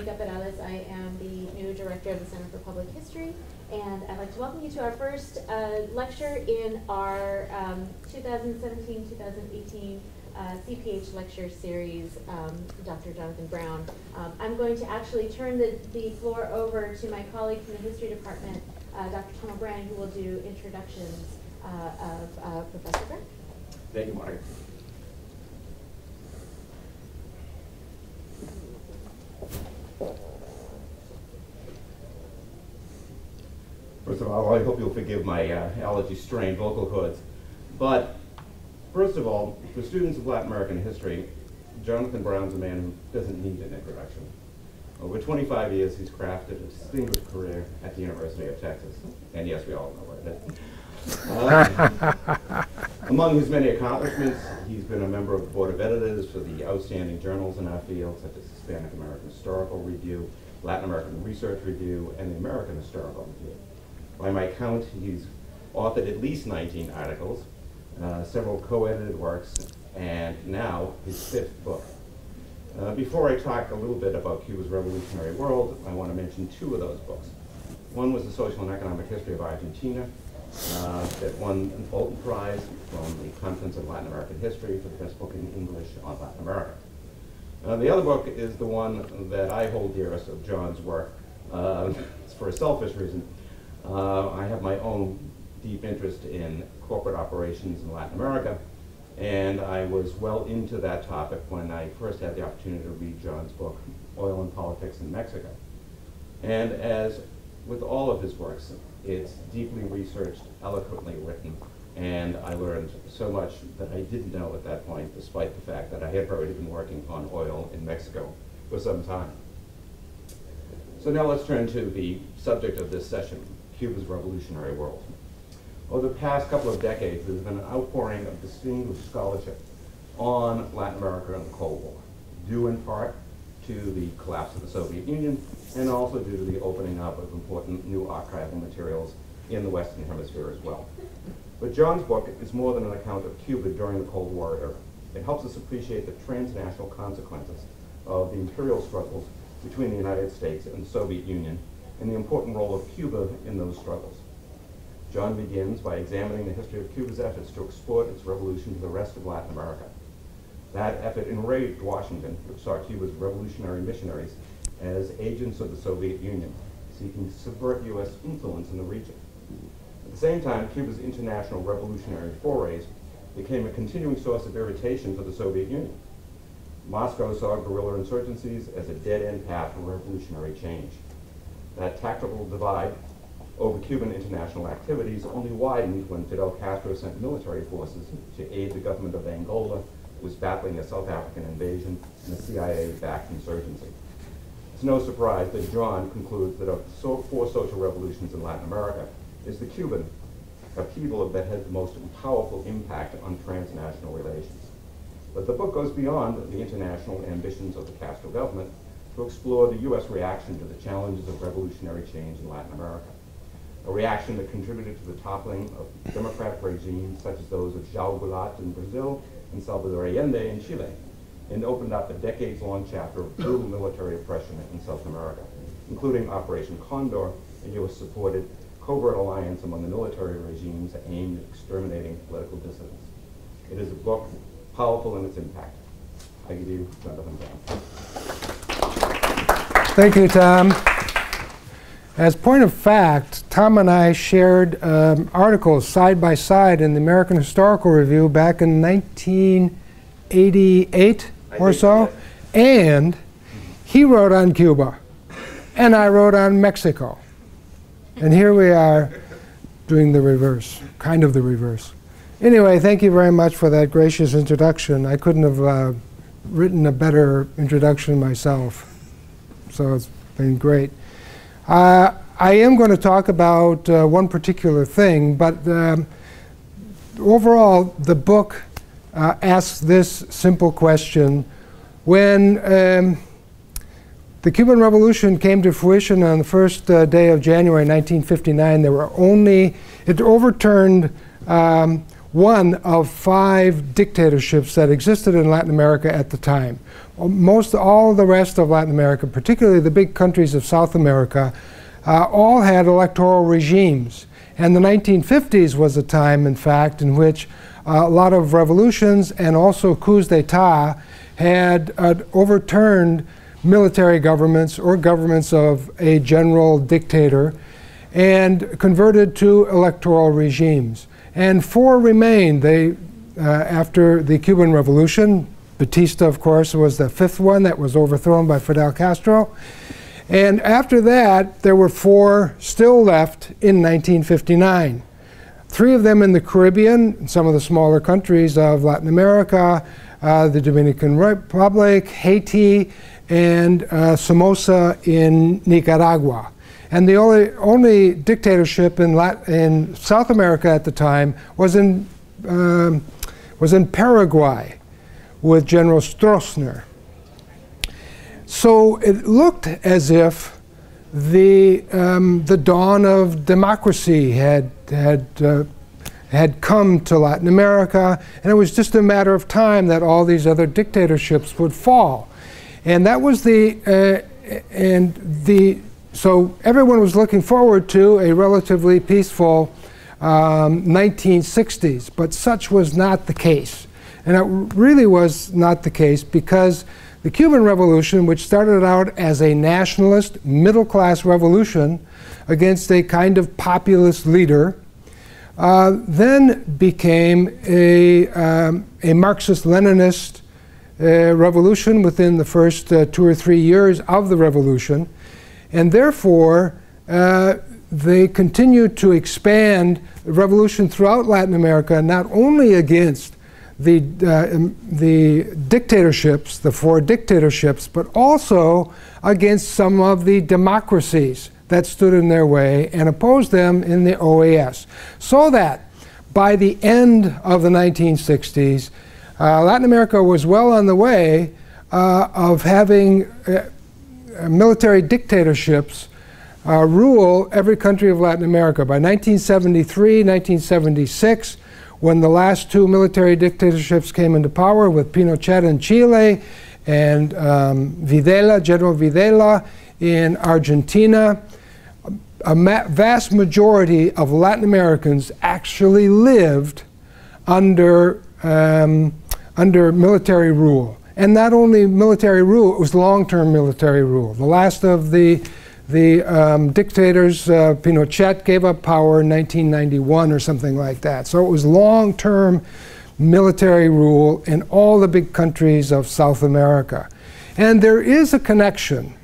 Alice. I am the new director of the Center for Public History, and I'd like to welcome you to our first lecture in our 2017-2018 CPH lecture series, Dr. Jonathan Brown. I'm going to actually turn the floor over to my colleague from the History Department, Dr. Tom O'Brien, who will do introductions of Professor Brown. Thank you, Margaret. First of all, I hope you'll forgive my allergy-strained vocal cords. But first of all, for students of Latin American history, Jonathan Brown's a man who doesn't need an introduction. Over 25 years, he's crafted a distinguished career at the University of Texas. And yes, we all know where it is. Among his many accomplishments, he's been a member of the board of editors for the outstanding journals in our field, such as Hispanic American Historical Review, Latin American Research Review, and the American Historical Review. By my count, he's authored at least 19 articles, several co-edited works, and now his 5th book. Before I talk a little bit about Cuba's revolutionary world, I want to mention 2 of those books. One was the Social and Economic History of Argentina, that won the Bolton Prize from the Conference of Latin American History for the best book in English on Latin America. The other book is the one that I hold dearest of John's work. It's for a selfish reason. I have my own deep interest in corporate operations in Latin America, and I was well into that topic when I first had the opportunity to read John's book, Oil and Politics in Mexico. And as with all of his works, it's deeply researched, eloquently written, and I learned so much that I didn't know at that point, despite the fact that I had already been working on oil in Mexico for some time. So now let's turn to the subject of this session, Cuba's revolutionary world. Over the past couple of decades, there's been an outpouring of distinguished scholarship on Latin America and the Cold War, due in part to the collapse of the Soviet Union, and also due to the opening up of important new archival materials in the Western Hemisphere as well. But John's book is more than an account of Cuba during the Cold War era. It helps us appreciate the transnational consequences of the imperial struggles between the United States and the Soviet Union, and the important role of Cuba in those struggles. John begins by examining the history of Cuba's efforts to export its revolution to the rest of Latin America. That effort enraged Washington, which saw Cuba's revolutionary missionaries as agents of the Soviet Union, seeking to subvert U.S. influence in the region. At the same time, Cuba's international revolutionary forays became a continuing source of irritation for the Soviet Union. Moscow saw guerrilla insurgencies as a dead-end path for revolutionary change. That tactical divide over Cuban international activities only widened when Fidel Castro sent military forces to aid the government of Angola, who was battling a South African invasion and a CIA-backed insurgency. It's no surprise that John concludes that of the 4 social revolutions in Latin America, is the Cuban upheaval that had the most powerful impact on transnational relations. But the book goes beyond the international ambitions of the Castro government to explore the U.S. reaction to the challenges of revolutionary change in Latin America, a reaction that contributed to the toppling of democratic regimes such as those of João Goulart in Brazil and Salvador Allende in Chile, and opened up a decades-long chapter of brutal military oppression in South America, including Operation Condor, a U.S.-supported covert alliance among the military regimes aimed at exterminating political dissidents. It is a book powerful in its impact. I give you Jonathan Brown. Thank you, Tom. As point of fact, Tom and I shared articles side by side in the American Historical Review back in 1988 or so, and he wrote on Cuba, and I wrote on Mexico. And here we are doing the reverse, kind of the reverse. Anyway, thank you very much for that gracious introduction. I couldn't have written a better introduction myself, so it's been great. I am going to talk about one particular thing, but overall, the book asks this simple question. When the Cuban Revolution came to fruition on the first day of January 1959, there were it overturned one of 5 dictatorships that existed in Latin America at the time. Most all the rest of Latin America, particularly the big countries of South America, all had electoral regimes. And the 1950s was a time, in fact, in which a lot of revolutions and also coups d'etat had overturned military governments or governments of a general dictator and converted to electoral regimes. And 4 remained. After the Cuban Revolution, Batista, of course, was the 5th one that was overthrown by Fidel Castro. And after that, there were 4 still left in 1959. 3 of them in the Caribbean, some of the smaller countries of Latin America, the Dominican Republic, Haiti, and Somoza in Nicaragua. And the only dictatorship in South America at the time was in Paraguay with General Stroessner. So it looked as if the dawn of democracy had come to Latin America, and it was just a matter of time that all these other dictatorships would fall. And that was so everyone was looking forward to a relatively peaceful 1960s, but such was not the case. And it really was not the case because the Cuban Revolution, which started out as a nationalist, middle-class revolution against a kind of populist leader, then became a Marxist-Leninist revolution within the first 2 or 3 years of the revolution. And therefore, they continued to expand the revolution throughout Latin America, not only against the dictatorships, the 4 dictatorships, but also against some of the democracies that stood in their way and opposed them in the OAS. So that by the end of the 1960s, Latin America was well on the way of having military dictatorships rule every country of Latin America. By 1973, 1976, when the last 2 military dictatorships came into power with Pinochet in Chile and General Videla in Argentina, a vast majority of Latin Americans actually lived under military rule. And not only military rule, it was long-term military rule. The last of the dictators, Pinochet, gave up power in 1991 or something like that. So it was long-term military rule in all the big countries of South America. And there is a connection.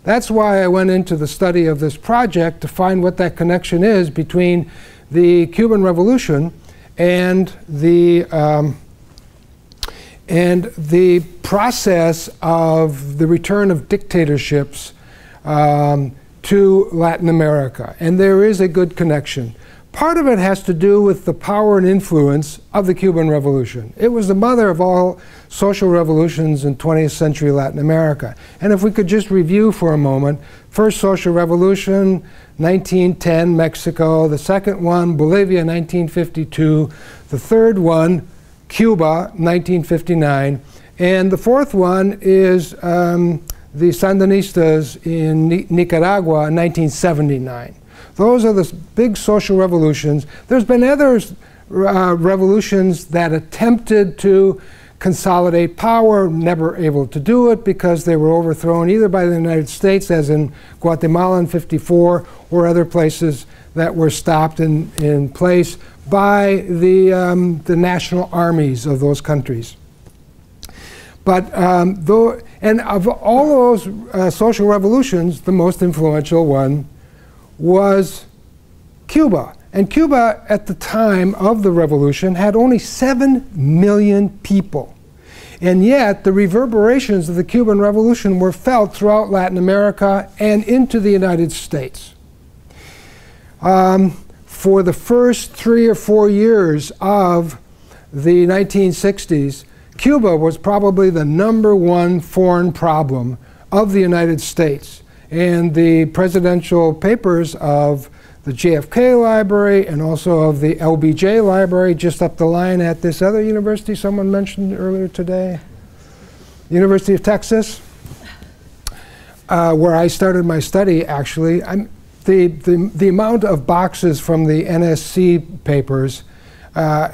That's why I went into the study of this project to find what that connection is between the Cuban Revolution and the process of the return of dictatorships to Latin America. And there is a good connection. Part of it has to do with the power and influence of the Cuban Revolution. It was the mother of all social revolutions in 20th century Latin America. And if we could just review for a moment, first social revolution, 1910, Mexico. The second one, Bolivia, 1952. The third one, Cuba, 1959. And the fourth one is the Sandinistas in Nicaragua, 1979. Those are the big social revolutions. There's been other revolutions that attempted to consolidate power, never able to do it because they were overthrown either by the United States, as in Guatemala in '54, or other places that were stopped in place by the national armies of those countries. But and of all those social revolutions, the most influential one was Cuba. And Cuba, at the time of the revolution, had only 7 million people. And yet, the reverberations of the Cuban Revolution were felt throughout Latin America and into the United States. For the first 3 or 4 years of the 1960s, Cuba was probably the #1 foreign problem of the United States. And the presidential papers of the JFK Library and also of the LBJ Library just up the line at this other university someone mentioned earlier today, University of Texas, where I started my study actually. The amount of boxes from the NSC papers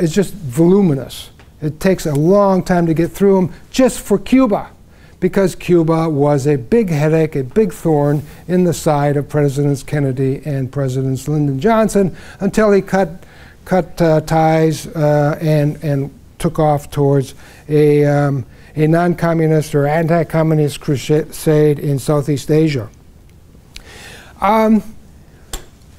is just voluminous. It takes a long time to get through them just for Cuba, because Cuba was a big headache, a big thorn in the side of Presidents Kennedy and Presidents Lyndon Johnson until he cut ties and took off towards a non-communist or anti-communist crusade in Southeast Asia. And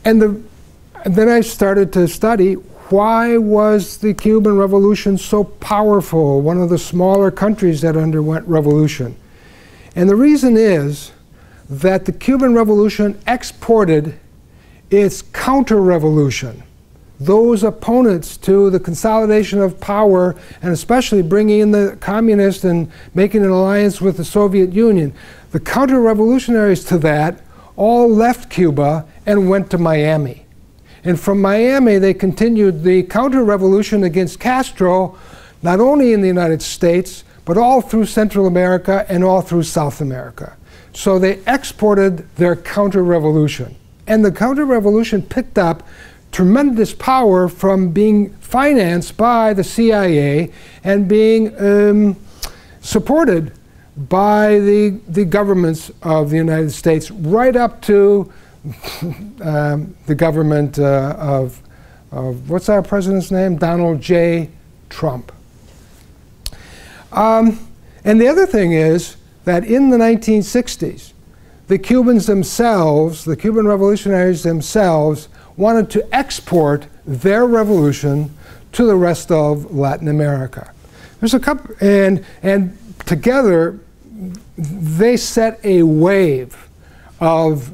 then I started to study, why was the Cuban Revolution so powerful, one of the smaller countries that underwent revolution? And the reason is that the Cuban Revolution exported its counter-revolution, those opponents to the consolidation of power, and especially bringing in the communists and making an alliance with the Soviet Union. The counter-revolutionaries to that all left Cuba and went to Miami. And from Miami, they continued the counter-revolution against Castro, not only in the United States, but all through Central America and all through South America. So they exported their counter-revolution. And the counter-revolution picked up tremendous power from being financed by the CIA and being supported by the governments of the United States, right up to the government of what's our president's name? Donald J. Trump. And the other thing is that in the 1960s, the Cubans themselves, the Cuban revolutionaries themselves, wanted to export their revolution to the rest of Latin America. There's a couple, and together they set a wave of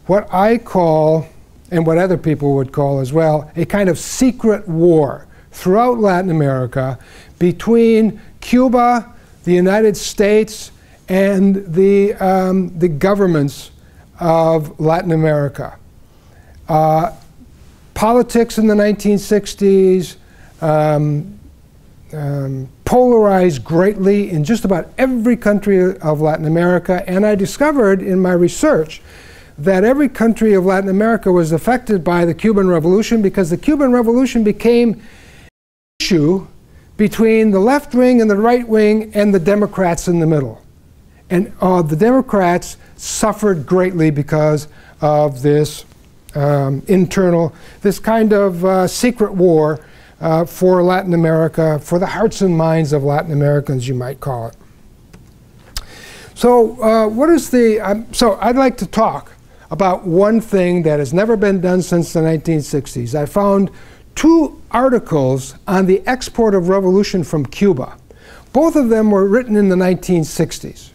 what I call, and what other people would call as well, a kind of secret war throughout Latin America between Cuba, the United States, and the governments of Latin America. Politics in the 1960s polarized greatly in just about every country of Latin America, and I discovered in my research that every country of Latin America was affected by the Cuban Revolution, because the Cuban Revolution became an issue between the left wing and the right wing and the Democrats in the middle. And the Democrats suffered greatly because of this this kind of secret war for Latin America, for the hearts and minds of Latin Americans, you might call it. So what is the, so I'd like to talk about one thing that has never been done since the 1960s. I found 2 articles on the export of revolution from Cuba. Both of them were written in the 1960s.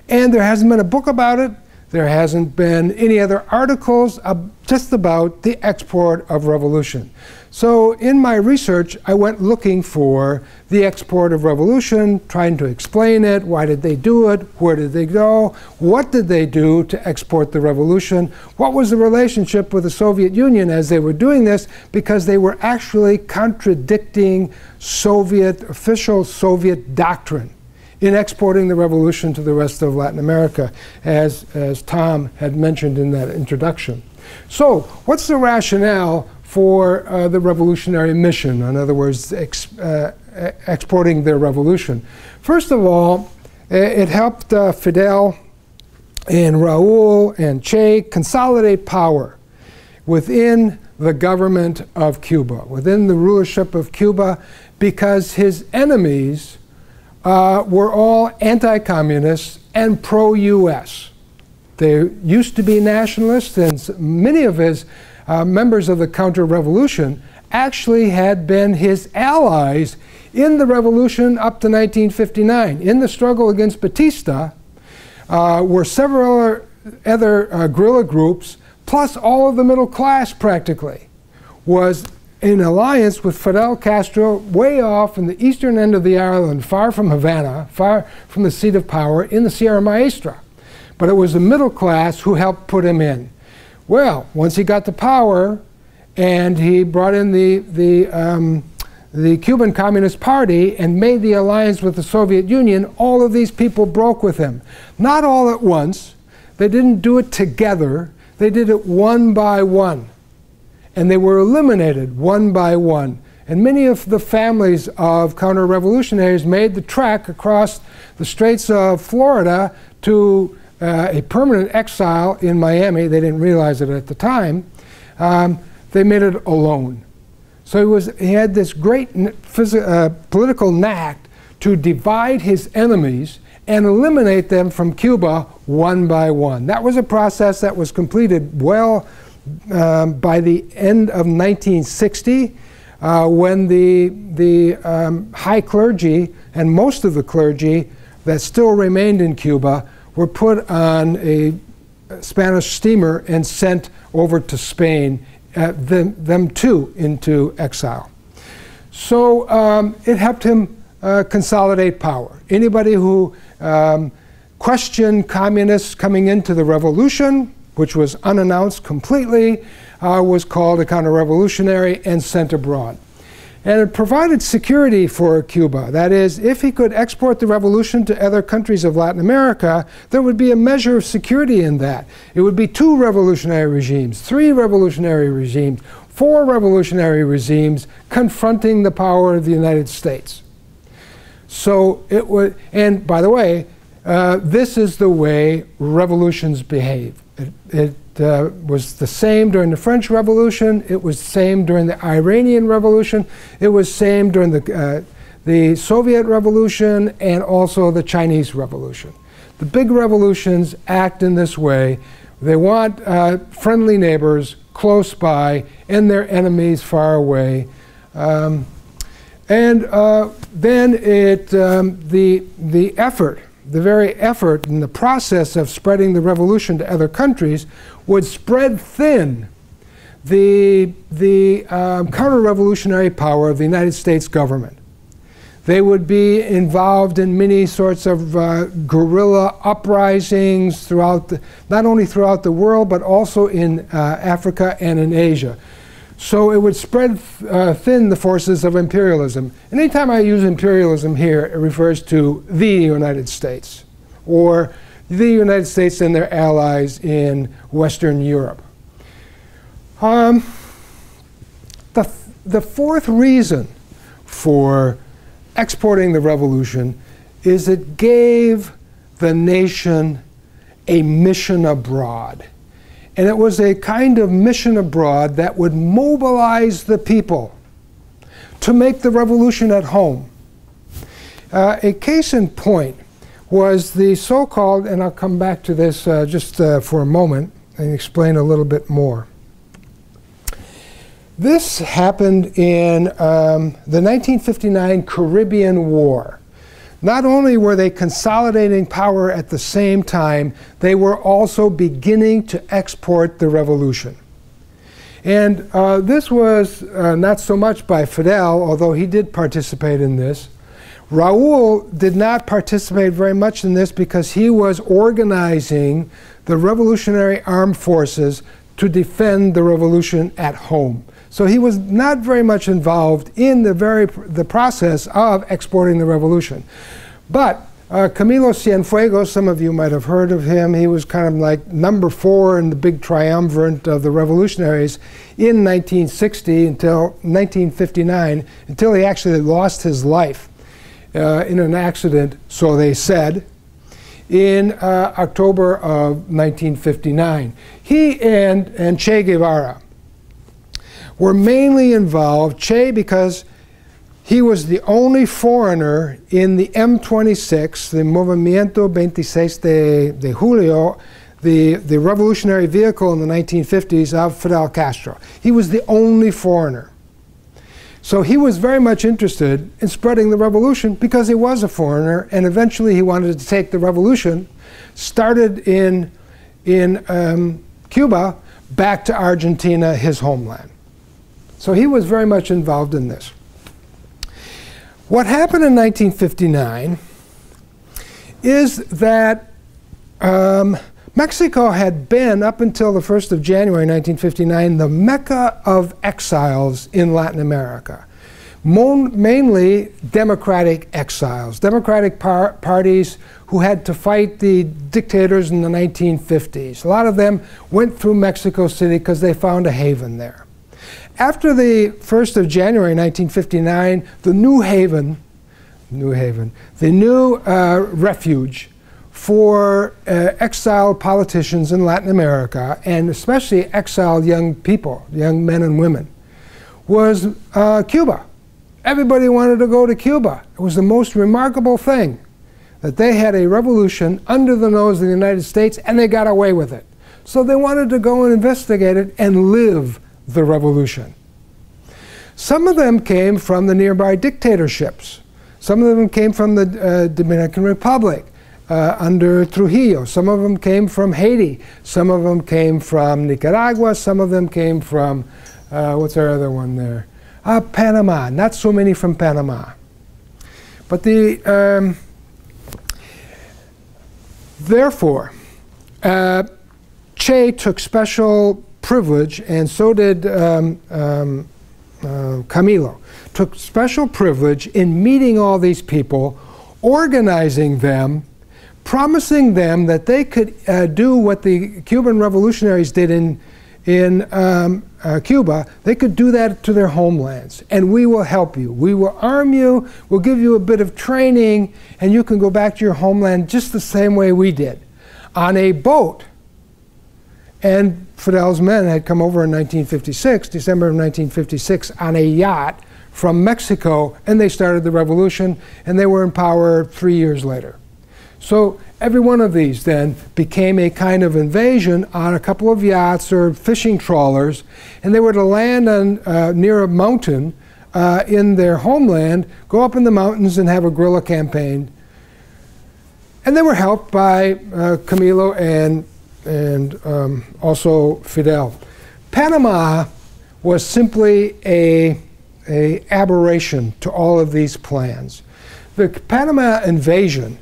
And there hasn't been a book about it. There hasn't been any other articles just about the export of revolution. So in my research, I went looking for the export of revolution, trying to explain it. Why did they do it? Where did they go? What did they do to export the revolution? What was the relationship with the Soviet Union as they were doing this? Because they were actually contradicting official Soviet doctrine in exporting the revolution to the rest of Latin America, as Tom had mentioned in that introduction. So what's the rationale for the revolutionary mission? In other words, exporting their revolution. First of all, it helped Fidel and Raul and Che consolidate power within the government of Cuba, within the rulership of Cuba, because his enemies were all anti-communist and pro-US. They used to be nationalists, and many of his members of the counter-revolution actually had been his allies in the revolution up to 1959. In the struggle against Batista were several other guerrilla groups, plus all of the middle class practically was in alliance with Fidel Castro way off in the eastern end of the island, far from Havana, far from the seat of power in the Sierra Maestra. But it was the middle class who helped put him in. Well, once he got to power and he brought in the Cuban Communist Party and made the alliance with the Soviet Union, all of these people broke with him. Not all at once. They didn't do it together. They did it one by one. And they were eliminated one by one. And many of the families of counter-revolutionaries made the trek across the Straits of Florida to a permanent exile in Miami. They didn't realize it at the time. They made it alone. So he had this great political knack to divide his enemies and eliminate them from Cuba one by one. That was a process that was completed well by the end of 1960, when the high clergy and most of the clergy that still remained in Cuba were put on a Spanish steamer and sent over to Spain, them too into exile. So it helped him consolidate power. Anybody who questioned communists coming into the revolution, which was unannounced completely, was called a counter-revolutionary and sent abroad. And it provided security for Cuba. That is, if he could export the revolution to other countries of Latin America, there would be a measure of security in that. It would be 2 revolutionary regimes, 3 revolutionary regimes, 4 revolutionary regimes confronting the power of the United States. So it would, and by the way, this is the way revolutions behave. It was the same during the French Revolution. It was the same during the Iranian Revolution. It was the same during the Soviet Revolution and also the Chinese Revolution. The big revolutions act in this way. They want friendly neighbors close by and their enemies far away. Then the effort, the very effort and the process of spreading the revolution to other countries would spread thin the counter-revolutionary power of the United States government. They would be involved in many sorts of guerrilla uprisings throughout not only throughout the world, but also in Africa and in Asia. So it would spread thin the forces of imperialism. And anytime I use imperialism here, it refers to the United States, or the United States and their allies in Western Europe. The fourth reason for exporting the revolution is it gave the nation a mission abroad. And it was a kind of mission abroad that would mobilize the people to make the revolution at home. A case in point was the so-called, and I'll come back to this just for a moment and explain a little bit more. This happened in the 1959 Caribbean War. Not only were they consolidating power at the same time, they were also beginning to export the revolution. And this was not so much by Fidel, although he did participate in this. Raúl did not participate very much in this because he was organizing the revolutionary armed forces to defend the revolution at home. So he was not very much involved in the process of exporting the revolution. But Camilo Cienfuegos, some of you might have heard of him. He was kind of like number 4 in the big triumvirate of the revolutionaries in 1960 until 1959, until he actually lost his life in an accident, so they said, in October of 1959. He and Che Guevara were mainly involved, Che because he was the only foreigner in the M26, the Movimiento 26 de Julio, the revolutionary vehicle in the 1950s of Fidel Castro. He was the only foreigner. So he was very much interested in spreading the revolution because he was a foreigner, and eventually he wanted to take the revolution, started in Cuba, back to Argentina, his homeland. So he was very much involved in this. What happened in 1959 is that Mexico had been, up until the 1st of January 1959, the mecca of exiles in Latin America. Mainly democratic exiles, democratic parties who had to fight the dictators in the 1950s. A lot of them went through Mexico City because they found a haven there. After the 1st of January 1959, the new refuge for exiled politicians in Latin America, and especially exiled young people, young men and women, was Cuba. Everybody wanted to go to Cuba. It was the most remarkable thing that they had a revolution under the nose of the United States, and they got away with it. So they wanted to go and investigate it and live the revolution. Some of them came from the nearby dictatorships. Some of them came from the Dominican Republic under Trujillo. Some of them came from Haiti. Some of them came from Nicaragua. Some of them came from, what's our other one there? Panama. Not so many from Panama. But therefore, Che took special privilege, and so did Camilo, took special privilege in meeting all these people, organizing them, promising them that they could do what the Cuban revolutionaries did in Cuba. They could do that to their homelands, and we will help you. We will arm you, we'll give you a bit of training, and you can go back to your homeland just the same way we did, on a boat. And Fidel's men had come over in 1956, December of 1956, on a yacht from Mexico, and they started the revolution, and they were in power 3 years later. So every one of these then became a kind of invasion on a couple of yachts or fishing trawlers, and they were to land on, near a mountain in their homeland, go up in the mountains and have a guerrilla campaign. And they were helped by Camilo and also Fidel. Panama was simply a aberration to all of these plans. The Panama invasion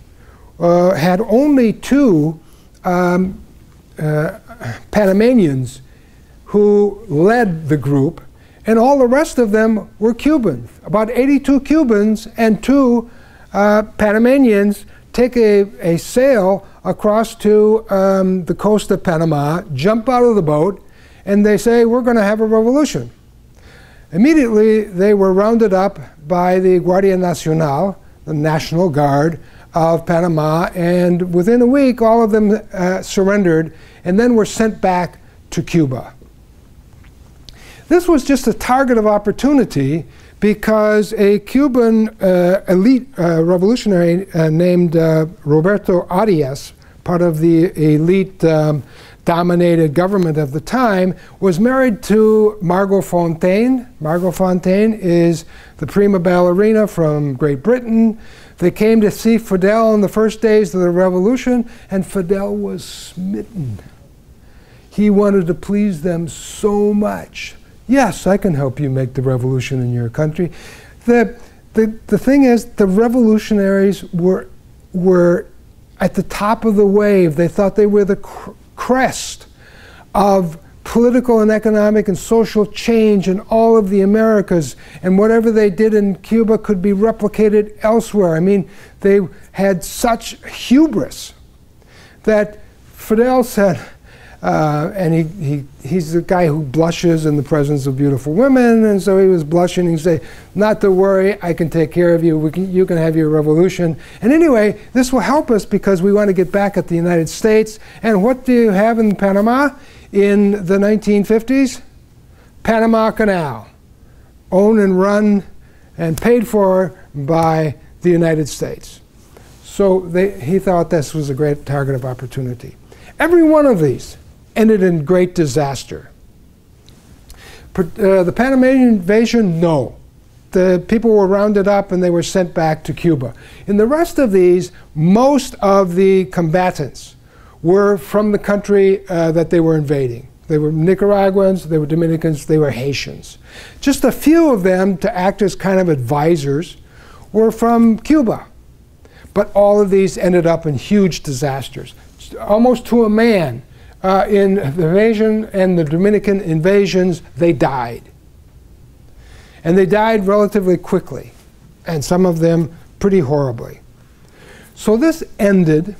had only two Panamanians who led the group, and all the rest of them were Cubans. About 82 Cubans and two Panamanians take a sail across to the coast of Panama, jump out of the boat, and they say, we're going to have a revolution. Immediately, they were rounded up by the Guardia Nacional, the National Guard of Panama, and within a week, all of them surrendered and then were sent back to Cuba. This was just a target of opportunity because a Cuban elite revolutionary named Roberto Arias, part of the elite dominated government of the time, was married to Margot Fontaine. Margot Fontaine is the prima ballerina from Great Britain. They came to see Fidel in the first days of the revolution, and Fidel was smitten. He wanted to please them so much. Yes, I can help you make the revolution in your country. The thing is, the revolutionaries were at the top of the wave. They thought they were the crest of political and economic and social change in all of the Americas, and whatever they did in Cuba could be replicated elsewhere. I mean, they had such hubris that Fidel said, and he's the guy who blushes in the presence of beautiful women, and so he was blushing and say, not to worry, I can take care of you, you can have your revolution. And anyway, this will help us because we want to get back at the United States. And what do you have in Panama in the 1950s? Panama Canal, owned and run and paid for by the United States. So he thought this was a great target of opportunity. Every one of these ended in great disaster. The Panamanian invasion, no. The people were rounded up and they were sent back to Cuba. In the rest of these, most of the combatants were from the country that they were invading. They were Nicaraguans, they were Dominicans, they were Haitians. Just a few of them, to act as kind of advisors, were from Cuba. But all of these ended up in huge disasters. almost to a man, in the invasion and the Dominican invasions, they died. And they died relatively quickly, and some of them pretty horribly. So this ended,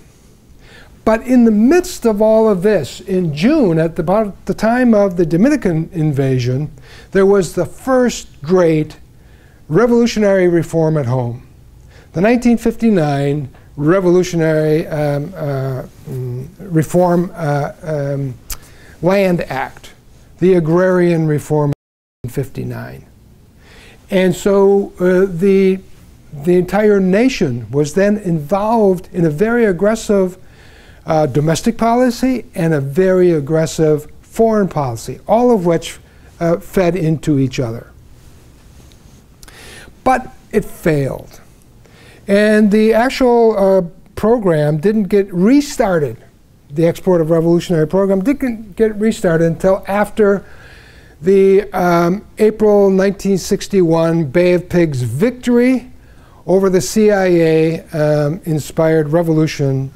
but in the midst of all of this, in June, at about the time of the Dominican invasion, there was the first great revolutionary reform at home. The 1959 Revolutionary Reform Land Act, the Agrarian Reform of 1959. And so the entire nation was then involved in a very aggressive domestic policy and a very aggressive foreign policy, all of which fed into each other. But it failed. And the actual program didn't get restarted. The export of revolutionary program didn't get restarted until after the April 1961 Bay of Pigs victory over the CIA-inspired invasion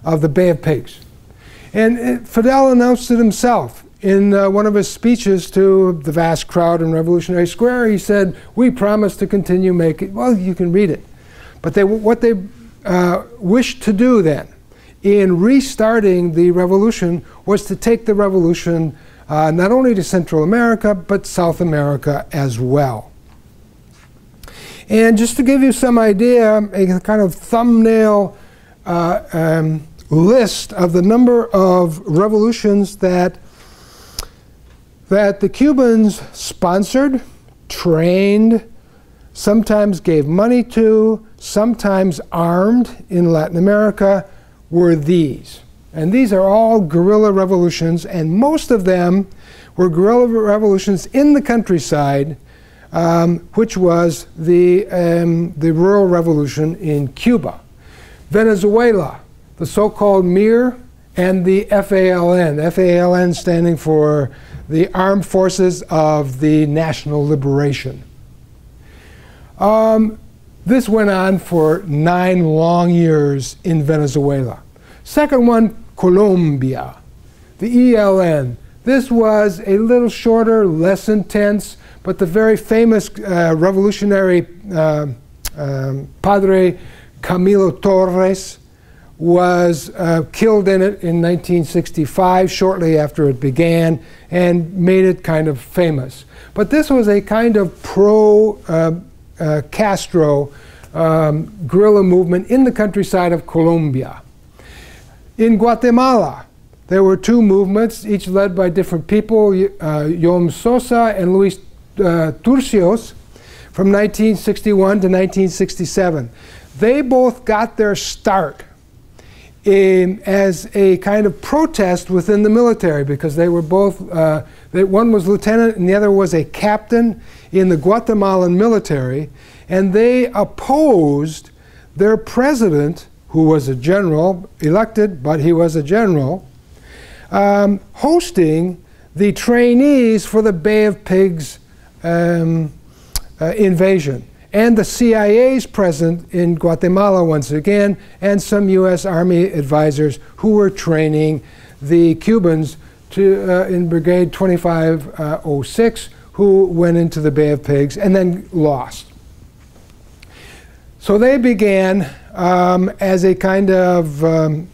of the Bay of Pigs. And Fidel announced it himself in one of his speeches to the vast crowd in Revolutionary Square. He said, "We promise to continue making," well, you can read it. But what they wished to do then, in restarting the revolution, was to take the revolution not only to Central America, but South America as well. And just to give you some idea, a kind of thumbnail list of the number of revolutions that the Cubans sponsored, trained, sometimes gave money to, sometimes armed in Latin America, were these. And these are all guerrilla revolutions, and most of them were guerrilla revolutions in the countryside, which was the rural revolution in Cuba. Venezuela, the so-called MIR, and the FALN, FALN standing for the Armed Forces of the National Liberation. This went on for 9 long years in Venezuela. Second one, Colombia, the ELN. This was a little shorter, less intense, but the very famous revolutionary Padre Camilo Torres was killed in it in 1965, shortly after it began, and made it kind of famous. But this was a kind of pro-Castro guerrilla movement in the countryside of Colombia. In Guatemala, there were 2 movements, each led by different people, Yom Sosa and Luis Turcios, from 1961 to 1967. They both got their start as a kind of protest within the military, because they were both, one was lieutenant and the other was a captain in the Guatemalan military, and they opposed their president, who was a general, elected, but he was a general, hosting the trainees for the Bay of Pigs invasion. And the CIA's present in Guatemala once again, and some US Army advisors who were training the Cubans in Brigade 2506, who went into the Bay of Pigs and then lost. So they began as a kind of a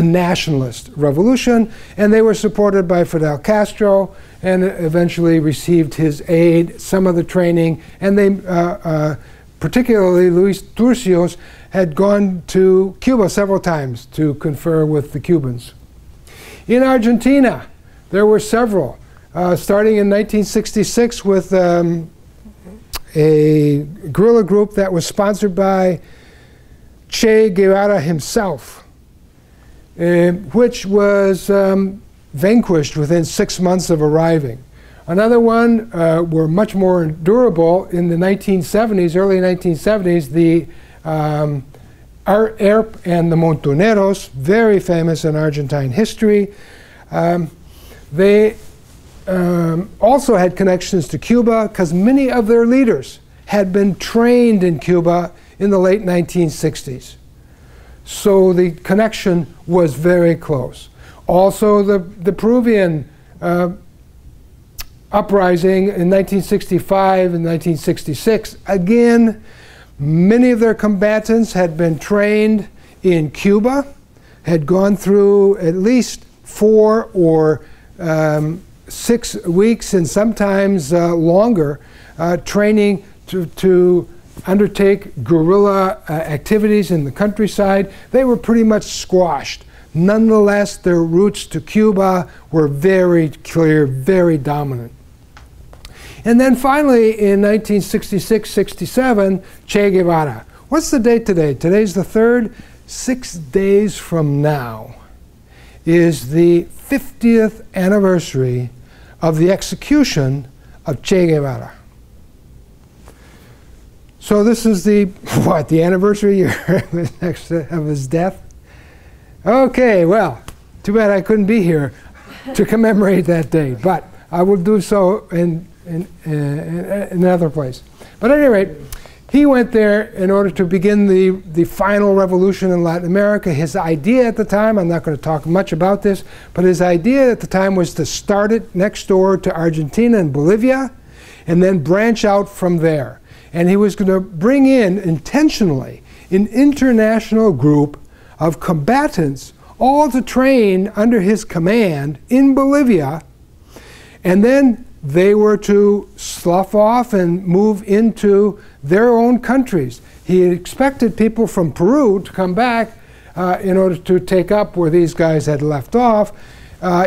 nationalist revolution, and they were supported by Fidel Castro, and eventually received his aid, some of the training, and they, particularly Luis Turcios, had gone to Cuba several times to confer with the Cubans. In Argentina, there were several, starting in 1966 with a guerrilla group that was sponsored by Che Guevara himself, which was vanquished within 6 months of arriving. Another one were much more durable in the 1970s, early 1970s, the ERP and the Montoneros, very famous in Argentine history. They also had connections to Cuba because many of their leaders had been trained in Cuba in the late 1960s. so the connection was very close. Also, the Peruvian uprising in 1965 and 1966, again, many of their combatants had been trained in Cuba, had gone through at least 4 or 6 weeks and sometimes longer training to undertake guerrilla activities in the countryside. They were pretty much squashed. Nonetheless, their roots to Cuba were very clear, very dominant. And then finally, in 1966-67, Che Guevara. What's the date today? Today's the 3rd. 6 days from now is the 50th anniversary of the execution of Che Guevara. So this is the, what, the anniversary year of his death? Okay, well, too bad I couldn't be here to commemorate that date, but I will do so in another place. But at any rate, he went there in order to begin the final revolution in Latin America. His idea at the time, I'm not going to talk much about this, but his idea at the time was to start it next door to Argentina and Bolivia, and then branch out from there. And he was going to bring in, intentionally, an international group of combatants, all to train under his command in Bolivia, and then they were to slough off and move into their own countries. He expected people from Peru to come back in order to take up where these guys had left off.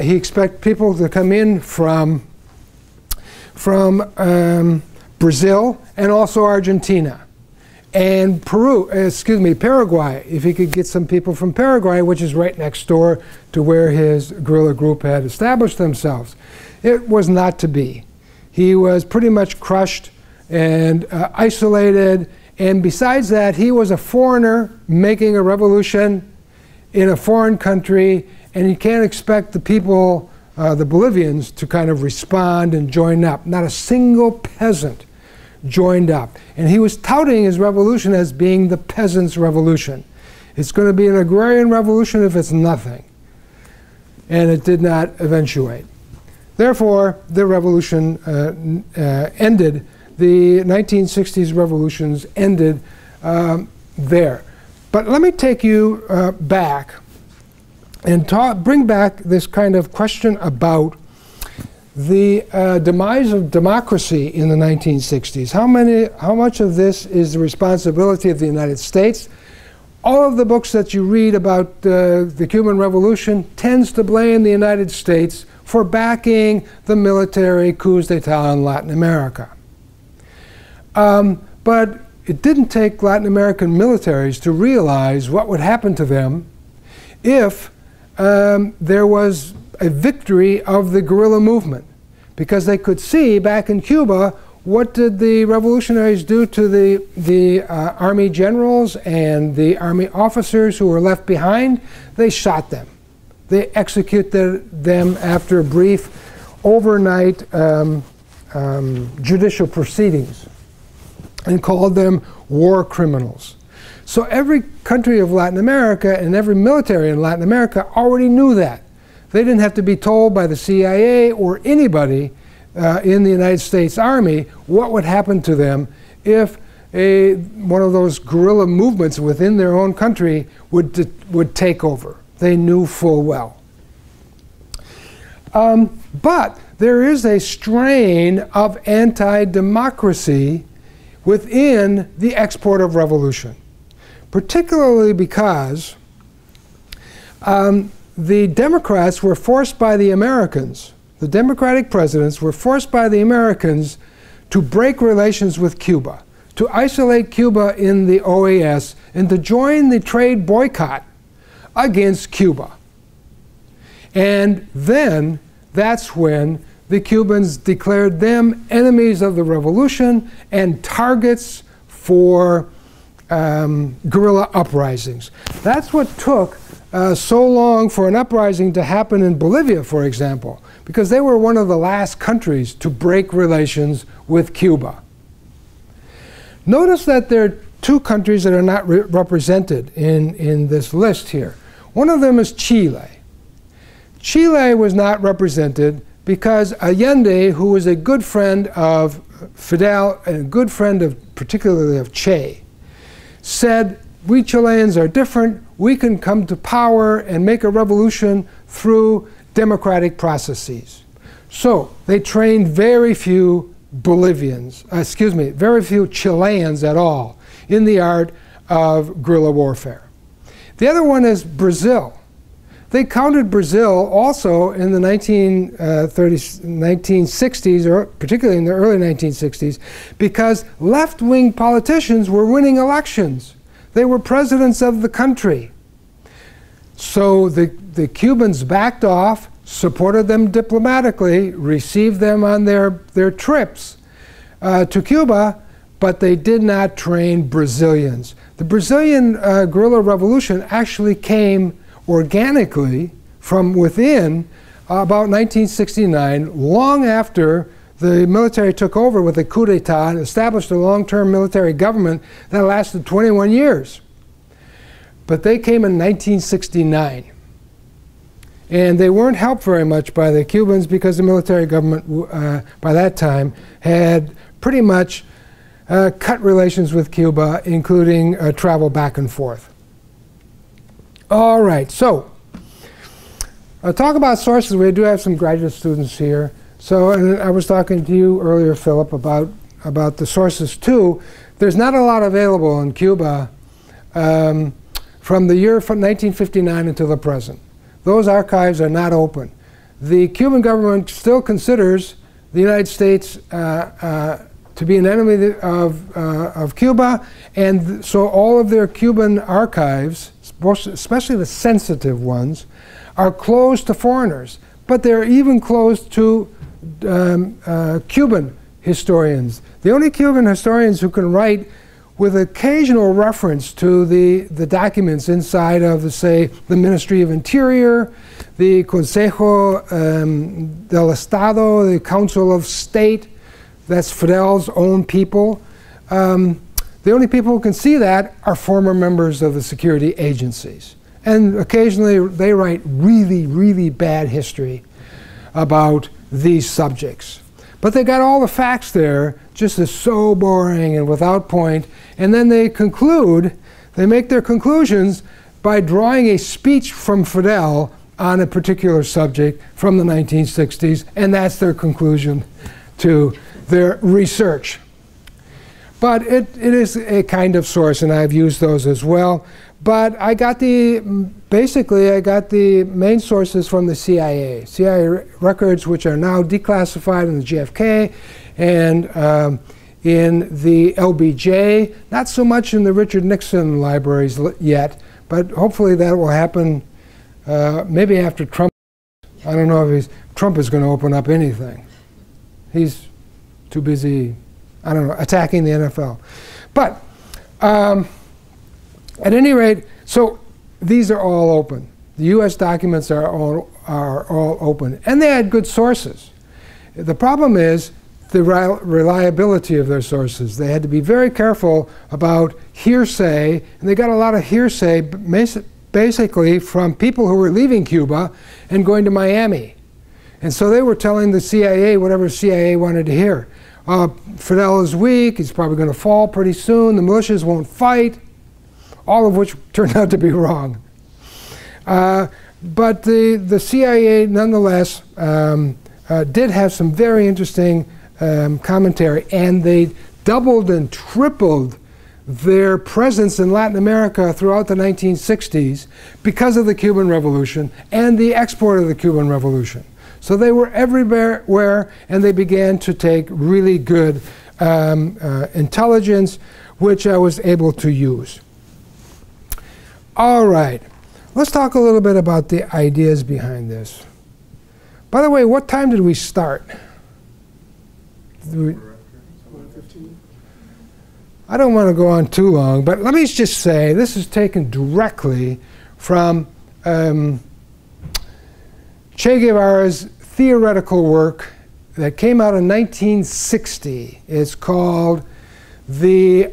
He expected people to come in from Brazil and also Argentina. And Paraguay, if he could get some people from Paraguay, which is right next door to where his guerrilla group had established themselves. It was not to be. He was pretty much crushed and isolated, and besides that, he was a foreigner making a revolution in a foreign country, and you can't expect the people, the Bolivians, to kind of respond and join up. Not a single peasant joined up. And he was touting his revolution as being the peasants' revolution. It's going to be an agrarian revolution if it's nothing. And it did not eventuate. Therefore, the revolution ended. The 1960s revolutions ended there. But let me take you back and bring back this kind of question about the demise of democracy in the 1960s. How much of this is the responsibility of the United States? All of the books that you read about the Cuban Revolution tends to blame the United States for backing the military coups d'etat in Latin America. But it didn't take Latin American militaries to realize what would happen to them if there was a victory of the guerrilla movement, because they could see back in Cuba, what did the revolutionaries do to the army generals and the army officers who were left behind? They shot them. They executed them after brief overnight judicial proceedings and called them war criminals. So every country of Latin America and every military in Latin America already knew that. They didn't have to be told by the CIA or anybody in the United States Army what would happen to them if one of those guerrilla movements within their own country would take over. They knew full well. But there is a strain of anti-democracy within the export of revolution, particularly because the Democrats were forced by the Americans, the Democratic presidents were forced by the Americans to break relations with Cuba, to isolate Cuba in the OAS, and to join the trade boycott against Cuba. And then that's when the Cubans declared them enemies of the revolution and targets for guerrilla uprisings. That's what took so long for an uprising to happen in Bolivia, for example, because they were one of the last countries to break relations with Cuba. Notice that there are two countries that are not represented in this list here. One of them is Chile. Chile was not represented because Allende, who was a good friend of Fidel and a good friend of particularly of Che, said, we Chileans are different, we can come to power and make a revolution through democratic processes. So they trained very few very few Chileans at all in the art of guerrilla warfare. The other one is Brazil. They counted Brazil also in the 1960s, or particularly in the early 1960s, because left-wing politicians were winning elections. They were presidents of the country. So the Cubans backed off, supported them diplomatically, received them on their trips to Cuba, but they did not train Brazilians. The Brazilian guerrilla revolution actually came organically from within about 1969, long after the military took over with a coup d'etat and established a long-term military government that lasted 21 years. But they came in 1969. And they weren't helped very much by the Cubans because the military government by that time had pretty much cut relations with Cuba, including travel back and forth. All right, so talk about sources. We do have some graduate students here. So, and I was talking to you earlier, Philip, about the sources too. There's not a lot available in Cuba from the year from 1959 until the present. Those archives are not open. The Cuban government still considers the United States to be an enemy of Cuba, and so all of their Cuban archives, especially the sensitive ones, are closed to foreigners. But they're even closed to Cuban historians. The only Cuban historians who can write with occasional reference to the documents inside of, say, the Ministry of Interior, the Consejo del Estado, the Council of State, that's Fidel's own people. The only people who can see that are former members of the security agencies. And occasionally they write really, really bad history about these subjects. But they got all the facts there, just as so boring and without point. And then they conclude, they make their conclusions by drawing a speech from Fidel on a particular subject from the 1960s, and that's their conclusion to their research. But it is a kind of source, and I've used those as well. But I got basically I got the main sources from the CIA. CIA records which are now declassified in the JFK and in the LBJ, not so much in the Richard Nixon libraries yet, but hopefully that will happen maybe after Trump. I don't know if Trump is going to open up anything. He's too busy, I don't know, attacking the NFL. But at any rate, so these are all open. The U.S. documents are all open, and they had good sources. The problem is the reliability of their sources. They had to be very careful about hearsay, and they got a lot of hearsay basically from people who were leaving Cuba and going to Miami. And so they were telling the CIA whatever CIA wanted to hear. Fidel is weak, he's probably going to fall pretty soon, the militias won't fight, all of which turned out to be wrong. But the CIA nonetheless did have some very interesting commentary, and they doubled and tripled their presence in Latin America throughout the 1960s because of the Cuban Revolution and the export of the Cuban Revolution. So they were everywhere, and they began to take really good intelligence, which I was able to use. All right, let's talk a little bit about the ideas behind this. By the way, what time did we start? I don't want to go on too long, but let me just say this is taken directly from Che Guevara's theoretical work that came out in 1960. It's called the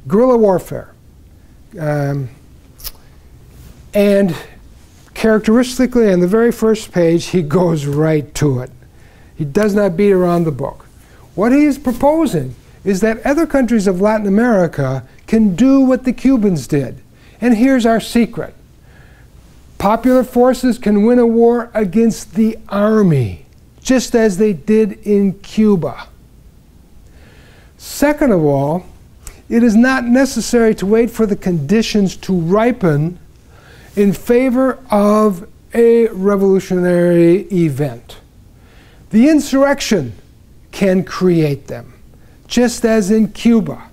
guerrilla warfare. And characteristically, on the very first page, he goes right to it. He does not beat around the book. What he is proposing is that other countries of Latin America can do what the Cubans did. And here's our secret. Popular forces can win a war against the army, just as they did in Cuba. Second of all, it is not necessary to wait for the conditions to ripen in favor of a revolutionary event. The insurrection can create them, just as in Cuba.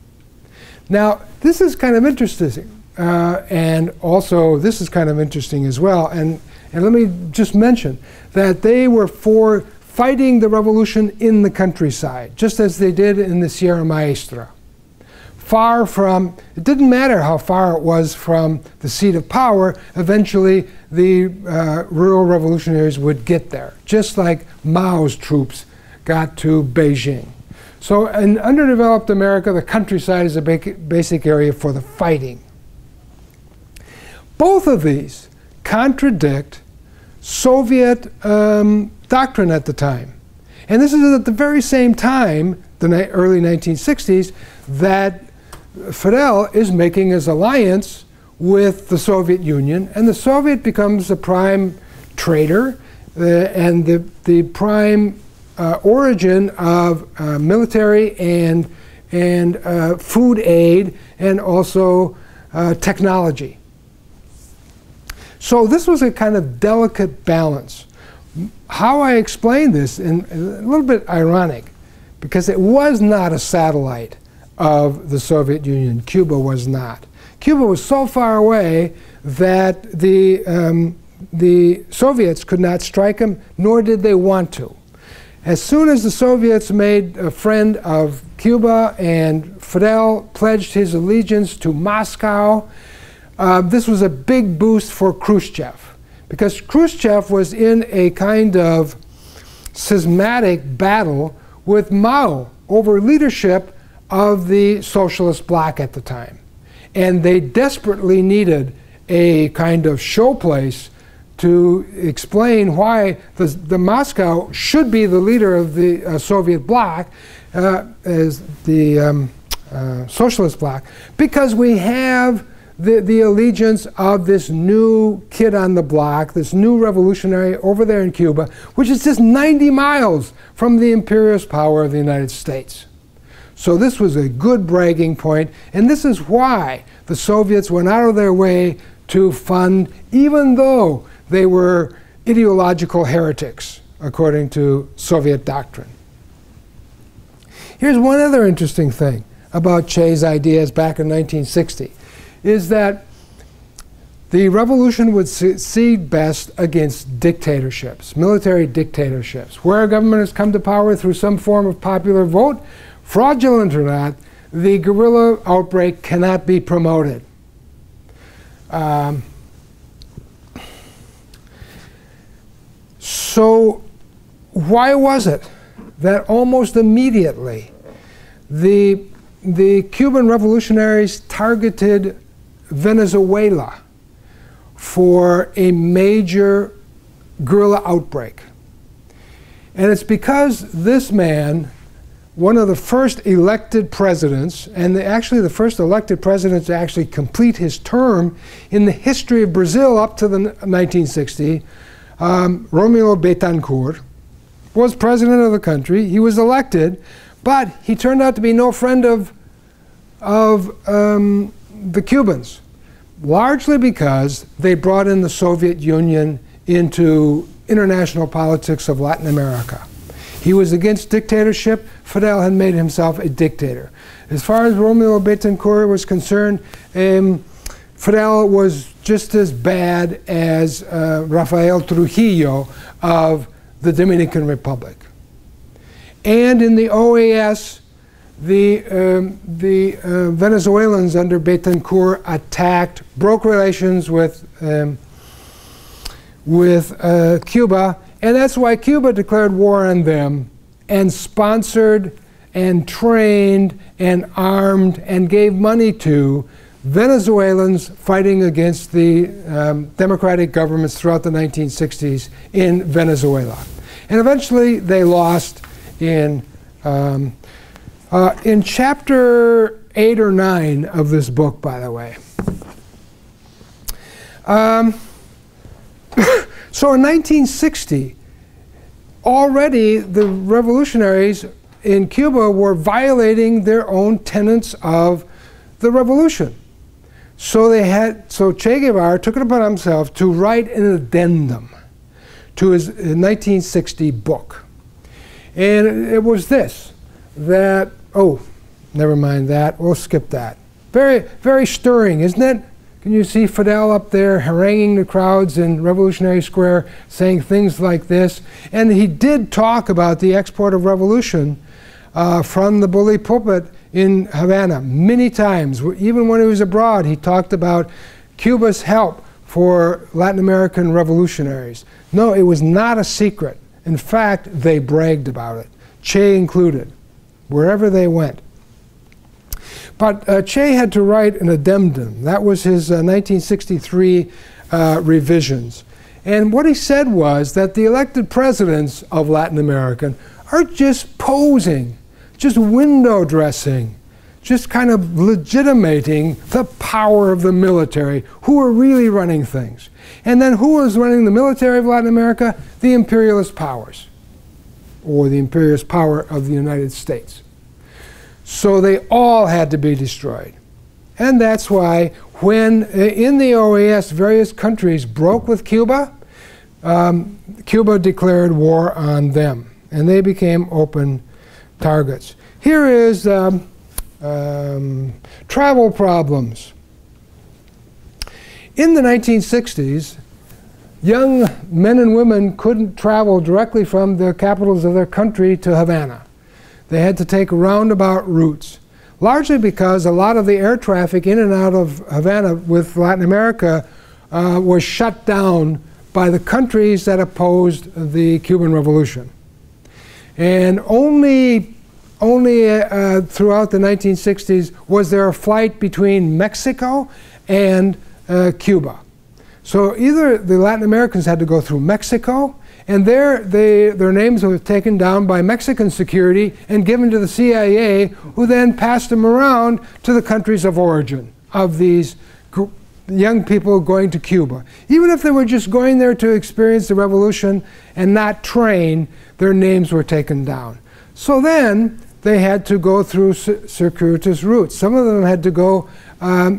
Now, this is kind of interesting, and also this is kind of interesting as well. And let me just mention that they were for fighting the revolution in the countryside, just as they did in the Sierra Maestra. Far from, it didn't matter how far it was from the seat of power, eventually the rural revolutionaries would get there, just like Mao's troops got to Beijing. So in underdeveloped America, the countryside is a basic area for the fighting. Both of these contradict Soviet doctrine at the time. And this is at the very same time, the early 1960s, that Fidel is making his alliance with the Soviet Union, and the Soviet becomes the prime trader and the prime origin of military and food aid and also technology. So this was a kind of delicate balance. How I explain this, and a little bit ironic, because it was not a satellite of the Soviet Union. Cuba was not. Cuba was so far away that the Soviets could not strike them, nor did they want to. As soon as the Soviets made a friend of Cuba and Fidel pledged his allegiance to Moscow, this was a big boost for Khrushchev, because Khrushchev was in a kind of schismatic battle with Mao over leadership of the socialist bloc at the time. And they desperately needed a kind of showplace to explain why the Moscow should be the leader of the Soviet bloc, as the socialist bloc, because we have the allegiance of this new kid on the block, this new revolutionary over there in Cuba, which is just 90 miles from the imperialist power of the United States. So this was a good bragging point, and this is why the Soviets went out of their way to fund, even though they were ideological heretics, according to Soviet doctrine. Here's one other interesting thing about Che's ideas back in 1960, is that the revolution would succeed best against dictatorships, military dictatorships, where a government has come to power through some form of popular vote. Fraudulent or not, the guerrilla outbreak cannot be promoted. So why was it that almost immediately the Cuban revolutionaries targeted Venezuela for a major guerrilla outbreak? And it's because this man, one of the first elected presidents, and actually the first elected president to actually complete his term in the history of Brazil up to the 1960, Romulo Betancourt, was president of the country. He was elected, but he turned out to be no friend of the Cubans, largely because they brought in the Soviet Union into international politics of Latin America. He was against dictatorship. Fidel had made himself a dictator. As far as Romulo Betancourt was concerned, Fidel was just as bad as Rafael Trujillo of the Dominican Republic. And in the OAS, the Venezuelans under Betancourt attacked, broke relations with Cuba, and that's why Cuba declared war on them and sponsored and trained and armed and gave money to Venezuelans fighting against the democratic governments throughout the 1960s in Venezuela. And eventually they lost in chapter 8 or 9 of this book, by the way. So in 1960, already the revolutionaries in Cuba were violating their own tenets of the revolution. So Che Guevara took it upon himself to write an addendum to his 1960 book. And it was this, that, oh, never mind that, we'll skip that. Very, very stirring, isn't it? Can you see Fidel up there haranguing the crowds in Revolutionary Square, saying things like this? And he did talk about the export of revolution from the bully pulpit in Havana many times. Even when he was abroad, he talked about Cuba's help for Latin American revolutionaries. No, it was not a secret. In fact, they bragged about it, Che included, wherever they went. But Che had to write an addendum. That was his 1963 revisions. And what he said was that the elected presidents of Latin America are just posing, just window dressing, just kind of legitimating the power of the military, who are really running things. And then who was running the military of Latin America? The imperialist powers, or the imperialist power of the United States. So they all had to be destroyed. And that's why when in the OAS various countries broke with Cuba, Cuba declared war on them, and they became open targets. Here is travel problems. In the 1960s, young men and women couldn't travel directly from the capitals of their country to Havana. They had to take roundabout routes, largely because a lot of the air traffic in and out of Havana with Latin America was shut down by the countries that opposed the Cuban Revolution. And only throughout the 1960s was there a flight between Mexico and Cuba. So either the Latin Americans had to go through Mexico, and their names were taken down by Mexican security and given to the CIA, who then passed them around to the countries of origin of these young people going to Cuba. Even if they were just going there to experience the revolution and not train, their names were taken down. So then they had to go through circuitous routes. Some of them had to go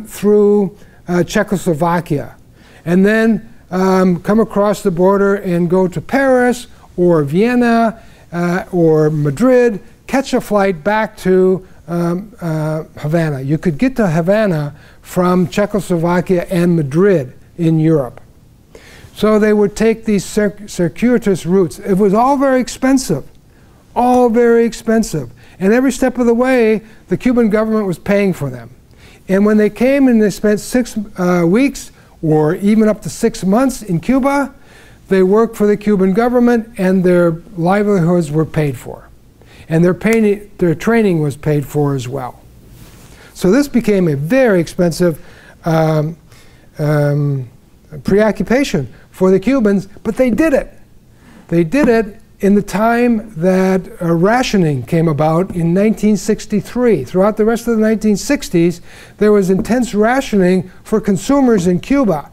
through Czechoslovakia, and then come across the border and go to Paris or Vienna or Madrid, catch a flight back to Havana. You could get to Havana from Czechoslovakia and Madrid in Europe. So they would take these circuitous routes. It was all very expensive, all very expensive. And every step of the way, the Cuban government was paying for them. And when they came and they spent 6 weeks or even up to 6 months in Cuba, they worked for the Cuban government and their livelihoods were paid for. And their training was paid for as well. So this became a very expensive preoccupation for the Cubans, but they did it. They did it in the time that rationing came about in 1963. Throughout the rest of the 1960s, there was intense rationing for consumers in Cuba,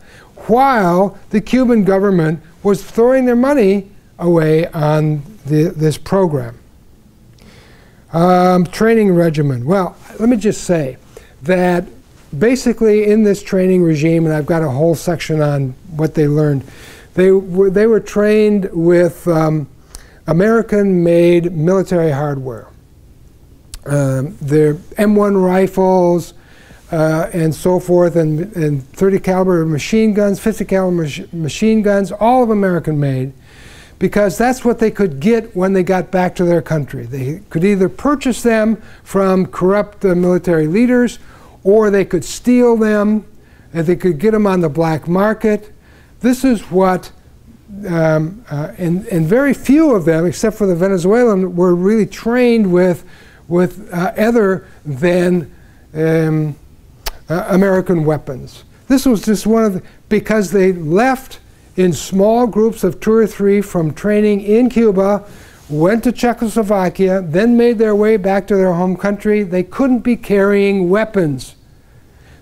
while the Cuban government was throwing their money away on this program. Training regimen. Well, let me just say that basically in this training regime, and I've got a whole section on what they learned, they were trained with American-made military hardware. Their M1 rifles and so forth, and 30 caliber machine guns, 50 caliber machine guns, all of American-made, because that's what they could get when they got back to their country. They could either purchase them from corrupt military leaders, or they could steal them, and they could get them on the black market. This is what, and very few of them, except for the Venezuelan, were really trained with with other than American weapons. This was just one of the, because they left in small groups of 2 or 3 from training in Cuba, went to Czechoslovakia, then made their way back to their home country. They couldn't be carrying weapons.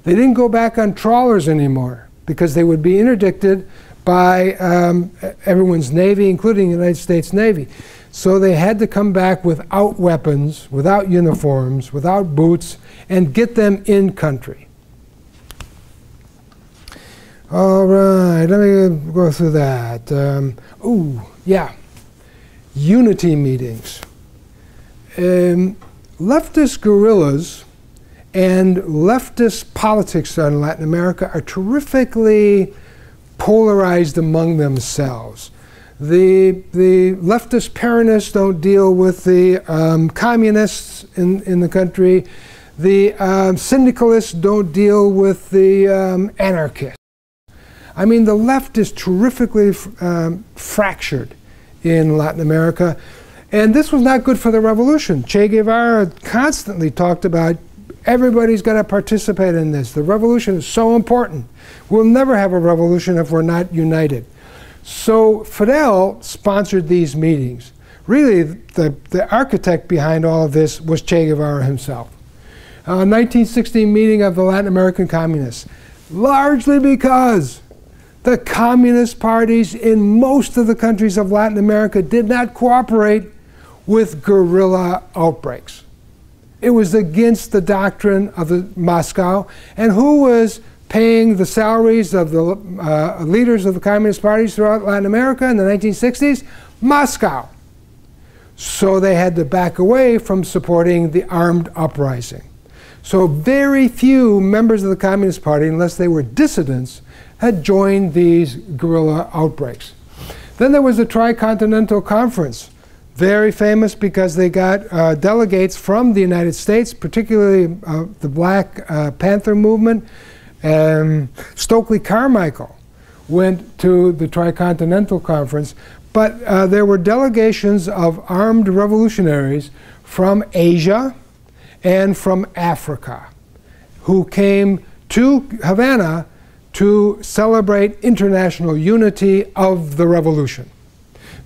They didn't go back on trawlers anymore because they would be interdicted by everyone's Navy, including the United States Navy. So they had to come back without weapons, without uniforms, without boots, and get them in country. All right, let me go through that. Yeah, unity meetings. Leftist guerrillas and leftist politics in Latin America are terrifically polarized among themselves. The leftist Peronists don't deal with the communists in the country. The syndicalists don't deal with the anarchists. I mean, the left is terrifically fractured in Latin America. And this was not good for the revolution. Che Guevara constantly talked about everybody's got to participate in this. The revolution is so important. We'll never have a revolution if we're not united. So Fidel sponsored these meetings. Really, the architect behind all of this was Che Guevara himself. 1916 meeting of the Latin American communists, largely because the communist parties in most of the countries of Latin America did not cooperate with guerrilla outbreaks. It was against the doctrine of Moscow. And who was paying the salaries of the leaders of the communist parties throughout Latin America in the 1960s? Moscow. So they had to back away from supporting the armed uprising. So very few members of the Communist Party, unless they were dissidents, had joined these guerrilla outbreaks. Then there was the Tricontinental Conference, very famous because they got delegates from the United States, particularly the Black Panther movement. Stokely Carmichael went to the Tricontinental Conference, but there were delegations of armed revolutionaries from Asia and from Africa who came to Havana to celebrate international unity of the revolution.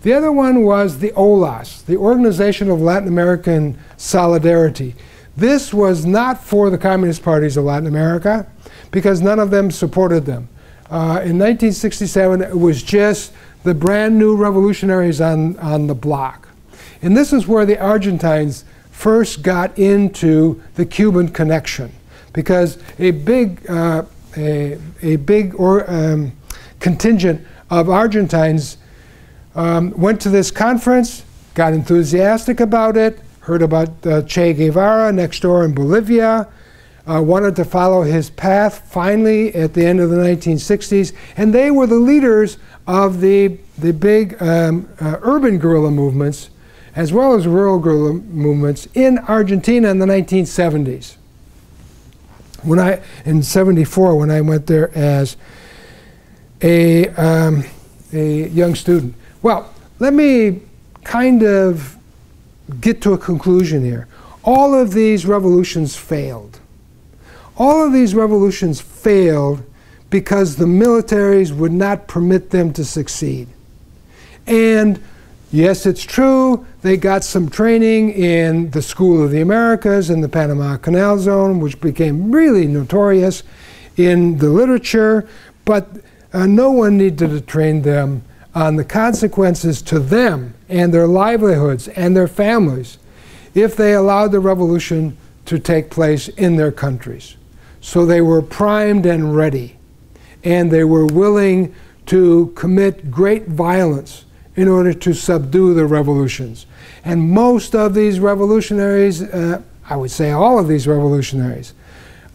The other one was the OLAS, the Organization of Latin American Solidarity. This was not for the communist parties of Latin America because none of them supported them. In 1967, it was just the brand new revolutionaries on the block. And this is where the Argentines first got into the Cuban connection, because a big contingent of Argentines went to this conference, got enthusiastic about it, heard about Che Guevara next door in Bolivia, wanted to follow his path finally at the end of the 1960s, and they were the leaders of the big urban guerrilla movements as well as rural guerrilla movements in Argentina in the 1970s. In '74, when I went there as a young student. Well, let me kind of get to a conclusion here. All of these revolutions failed. All of these revolutions failed because the militaries would not permit them to succeed. And yes, it's true, they got some training in the School of the Americas in the Panama Canal Zone, which became really notorious in the literature, but no one needed to train them on the consequences to them and their livelihoods and their families if they allowed the revolution to take place in their countries. So they were primed and ready, and they were willing to commit great violence in order to subdue the revolutions. And most of these revolutionaries, I would say all of these revolutionaries,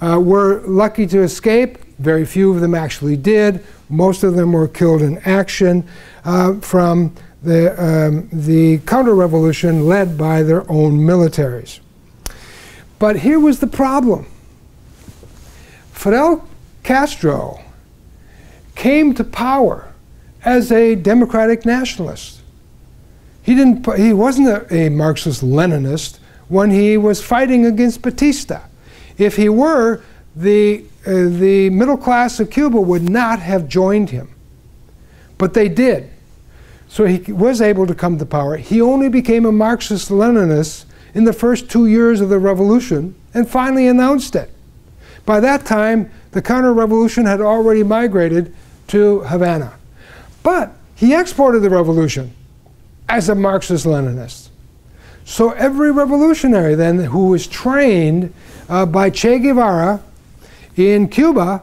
were lucky to escape. Very few of them actually did. Most of them were killed in action from the counter-revolution led by their own militaries. But here was the problem. Fidel Castro came to power as a democratic nationalist. He wasn't a Marxist-Leninist when he was fighting against Batista. If he were, the middle class of Cuba would not have joined him. But they did. So he was able to come to power. He only became a Marxist-Leninist in the first 2 years of the revolution and finally announced it. By that time, the counter-revolution had already migrated to Havana. But he exported the revolution as a Marxist-Leninist. So every revolutionary then who was trained by Che Guevara in Cuba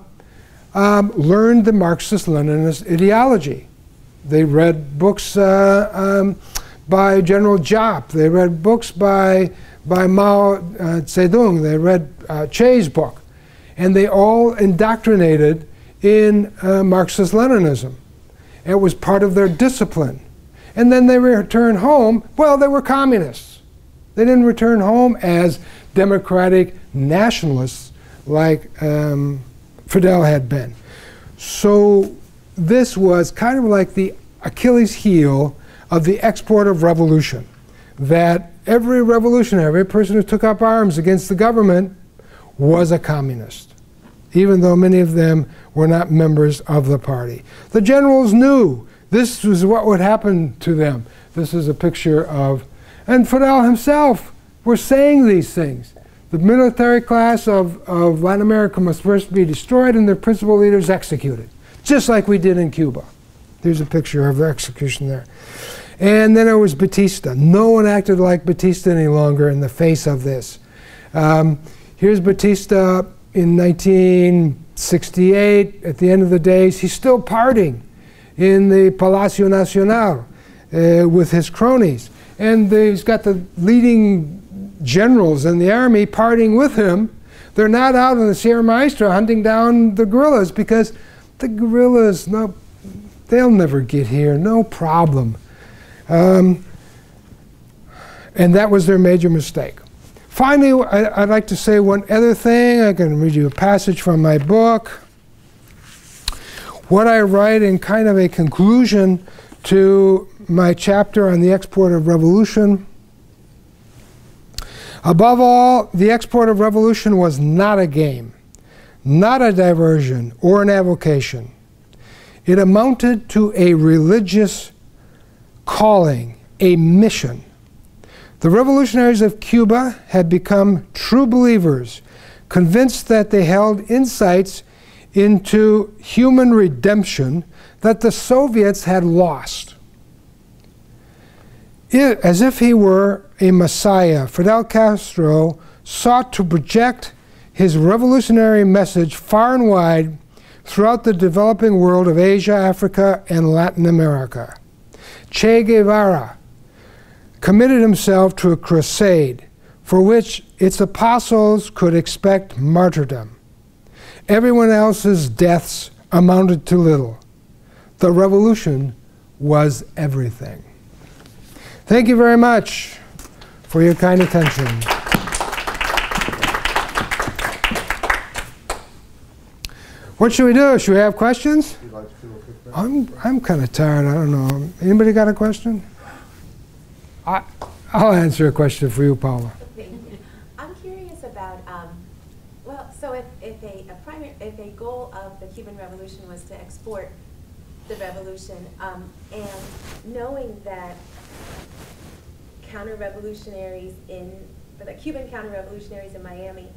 learned the Marxist-Leninist ideology. They read books by General Giap. They read books by Mao Zedong. They read Che's book. And they all indoctrinated in Marxist-Leninism. It was part of their discipline. And then they returned home. Well, they were communists. They didn't return home as democratic nationalists like Fidel had been. So this was kind of like the Achilles heel of the export of revolution, that every revolutionary, every person who took up arms against the government was a communist, even though many of them were not members of the party. The generals knew this was what would happen to them. This is a picture of, and Fidel himself was saying these things. The military class of Latin America must first be destroyed and their principal leaders executed, just like we did in Cuba. There's a picture of the execution there. And then there was Batista. No one acted like Batista any longer in the face of this. Here's Batista in 1968. At the end of the days, he's still partying in the Palacio Nacional with his cronies. And he's got the leading generals in the army partying with him. They're not out in the Sierra Maestra hunting down the guerrillas because the guerrillas, no, they'll never get here, no problem. And that was their major mistake. Finally, I'd like to say one other thing. I can read you a passage from my book. What I write in kind of a conclusion to my chapter on the export of revolution. Above all, the export of revolution was not a game, not a diversion or an avocation. It amounted to a religious calling, a mission. The revolutionaries of Cuba had become true believers, convinced that they held insights into human redemption that the Soviets had lost. As if he were a messiah, Fidel Castro sought to project his revolutionary message far and wide throughout the developing world of Asia, Africa, and Latin America. Che Guevara committed himself to a crusade for which its apostles could expect martyrdom. Everyone else's deaths amounted to little. The revolution was everything. Thank you very much for your kind attention. What should we do? Should we have questions? I'm kind of tired. I don't know. Anybody got a question? I'll answer a question for you, Paula. I'm curious about, well, so if a goal of the Cuban Revolution was to export the revolution, and knowing that counter-revolutionaries the Cuban counter-revolutionaries in Miami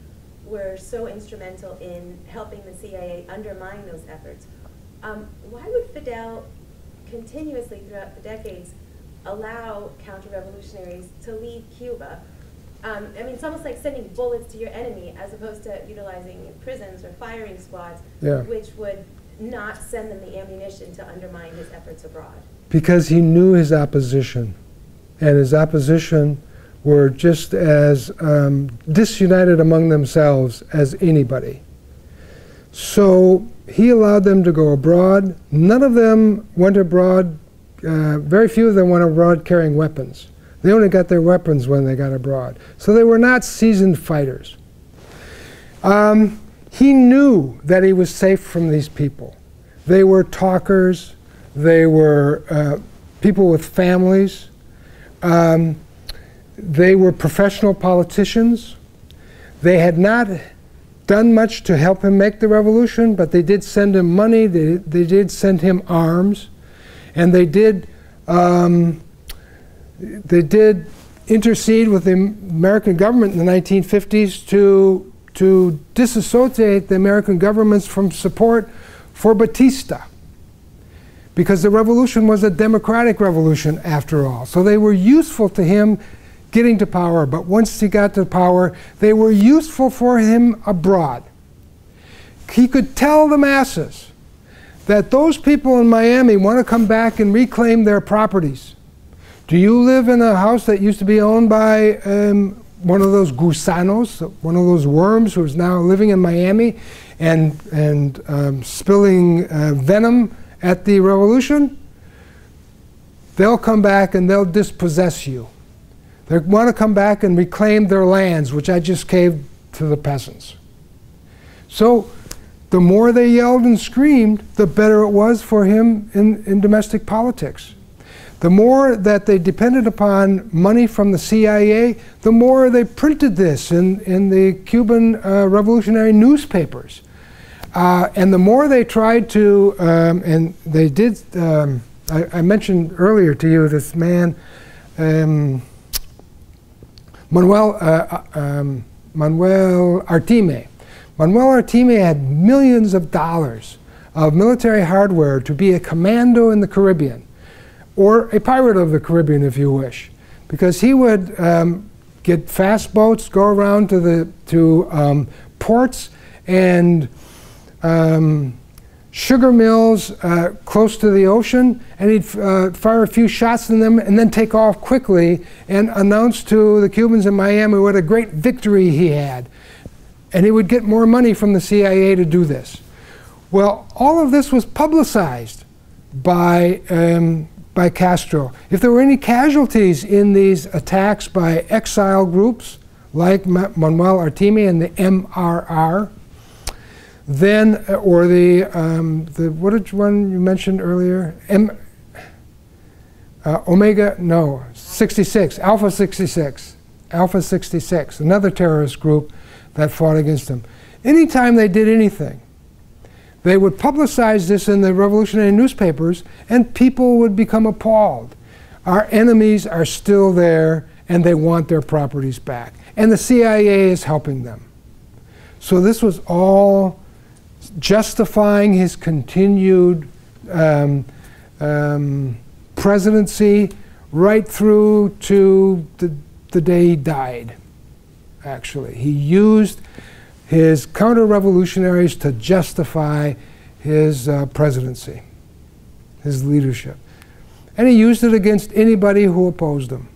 were so instrumental in helping the CIA undermine those efforts, why would Fidel continuously throughout the decades allow counter-revolutionaries to leave Cuba? I mean, it's almost like sending bullets to your enemy as opposed to utilizing prisons or firing squads, which would not send them the ammunition to undermine his efforts abroad. Because he knew his opposition, and his opposition were just as disunited among themselves as anybody. So he allowed them to go abroad. None of them went abroad, very few of them went abroad carrying weapons. They only got their weapons when they got abroad. So they were not seasoned fighters. He knew that he was safe from these people. They were talkers. They were people with families. They were professional politicians. They had not done much to help him make the revolution, but they did send him money, they did send him arms, and they did intercede with the American government in the 1950s to disassociate the American governments from support for Batista, because the revolution was a democratic revolution after all. So they were useful to him getting to power, but once he got to power, they were useful for him abroad. He could tell the masses that those people in Miami want to come back and reclaim their properties. Do you live in a house that used to be owned by one of those gusanos, one of those worms who is now living in Miami and spilling venom at the revolution? They'll come back and they'll dispossess you. They want to come back and reclaim their lands, which I just gave to the peasants. So the more they yelled and screamed, the better it was for him in domestic politics. The more that they depended upon money from the CIA, the more they printed this in the Cuban revolutionary newspapers. And the more they tried to, and they did, I mentioned earlier to you this man, Manuel Artime. Manuel Artime had millions of dollars of military hardware to be a commando in the Caribbean, or a pirate of the Caribbean if you wish, because he would get fast boats, go around to ports and sugar mills close to the ocean, and he'd fire a few shots in them and then take off quickly and announce to the Cubans in Miami what a great victory he had. And he would get more money from the CIA to do this. Well, all of this was publicized by Castro. If there were any casualties in these attacks by exile groups like Manuel Artime and the MRR, then, or the what did one you mentioned earlier? Omega, no, 66, Alpha 66, Alpha 66, another terrorist group that fought against him. Anytime they did anything, they would publicize this in the revolutionary newspapers, and people would become appalled. Our enemies are still there, and they want their properties back. And the CIA is helping them. So this was all justifying his continued presidency right through to the day he died, actually. He used his counter-revolutionaries to justify his presidency, his leadership. And he used it against anybody who opposed him.